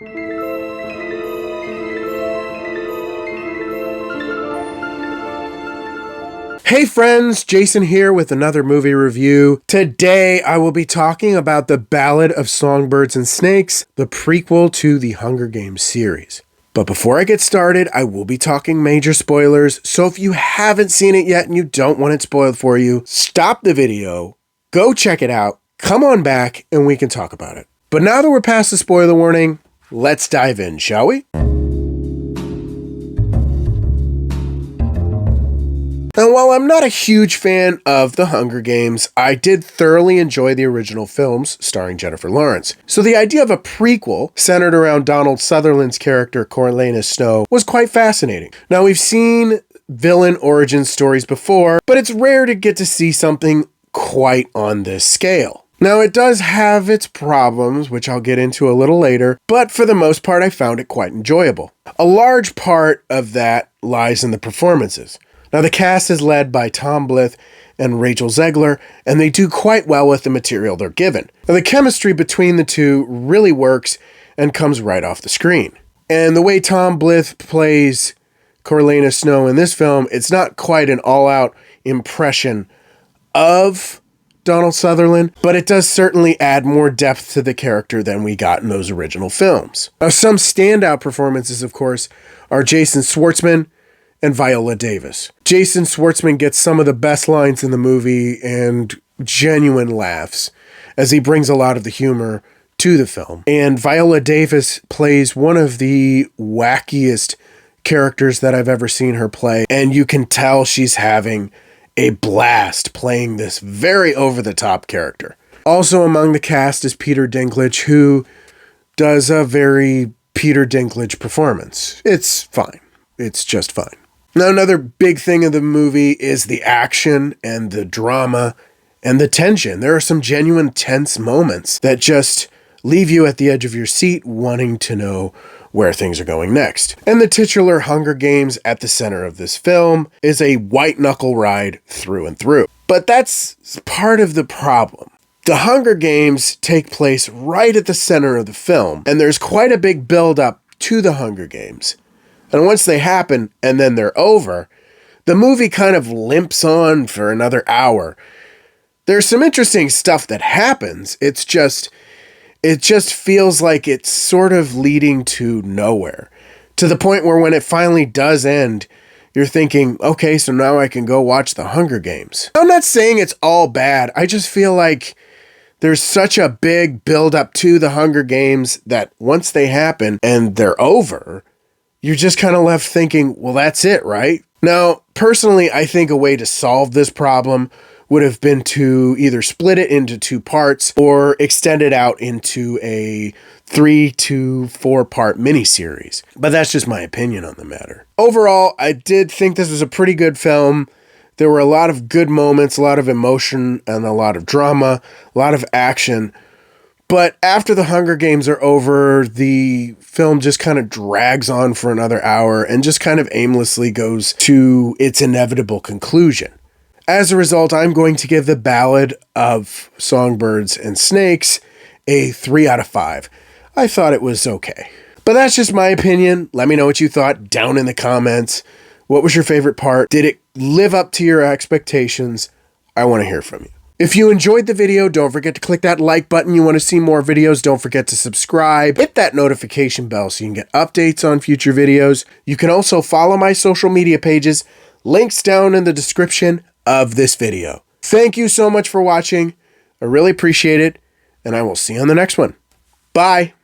Hey friends, Jason here with another movie review. Today I will be talking about the Ballad of Songbirds and Snakes, the prequel to the Hunger Games series. But before I get started, I will be talking major spoilers, so if you haven't seen it yet and you don't want it spoiled for you, stop the video, go check it out, come on back, and we can talk about it. But now that we're past the spoiler warning, let's dive in, shall we? Now, while I'm not a huge fan of The Hunger Games, I did thoroughly enjoy the original films starring Jennifer Lawrence. So the idea of a prequel centered around Donald Sutherland's character Coriolanus Snow was quite fascinating. Now, we've seen villain origin stories before, but it's rare to get to see something quite on this scale. Now, it does have its problems, which I'll get into a little later, but for the most part, I found it quite enjoyable. A large part of that lies in the performances. Now, the cast is led by Tom Blyth and Rachel Zegler, and they do quite well with the material they're given. Now, the chemistry between the two really works and comes right off the screen. And the way Tom Blyth plays Coriolanus Snow in this film, it's not quite an all-out impression of Donald Sutherland, but it does certainly add more depth to the character than we got in those original films. Now, some standout performances, of course, are Jason Schwartzman and Viola Davis. Jason Schwartzman gets some of the best lines in the movie and genuine laughs as he brings a lot of the humor to the film. And Viola Davis plays one of the wackiest characters that I've ever seen her play, and you can tell she's having a blast playing this very over-the-top character. Also among the cast is Peter Dinklage, who does a very Peter Dinklage performance. It's fine. It's just fine. Now, another big thing of the movie is the action and the drama and the tension. There are some genuine tense moments that just leave you at the edge of your seat wanting to know where things are going next. And the titular Hunger Games at the center of this film is a white-knuckle ride through and through. But that's part of the problem. The Hunger Games take place right at the center of the film, and there's quite a big build-up to the Hunger Games. And once they happen and then they're over, the movie kind of limps on for another hour. There's some interesting stuff that happens. It just feels like it's sort of leading to nowhere. To the point where when it finally does end, you're thinking, okay, so now I can go watch the Hunger Games. I'm not saying it's all bad. I just feel like there's such a big build up to the Hunger Games that once they happen and they're over, you're just kind of left thinking, well, that's it, right? Now, personally, I think a way to solve this problem would have been to either split it into two parts or extend it out into a 3 to 4 part miniseries. But that's just my opinion on the matter. Overall, I did think this was a pretty good film. There were a lot of good moments, a lot of emotion, and a lot of drama, a lot of action. But after the Hunger Games are over, the film just kind of drags on for another hour and just kind of aimlessly goes to its inevitable conclusion. As a result, I'm going to give the Ballad of Songbirds and Snakes a 3 out of 5. I thought it was okay. But that's just my opinion. Let me know what you thought down in the comments. What was your favorite part? Did it live up to your expectations? I want to hear from you. If you enjoyed the video, don't forget to click that like button. You want to see more videos, don't forget to subscribe. Hit that notification bell so you can get updates on future videos. You can also follow my social media pages. Links down in the description of this video. Thank you so much for watching. I really appreciate it, and I will see you on the next one. Bye.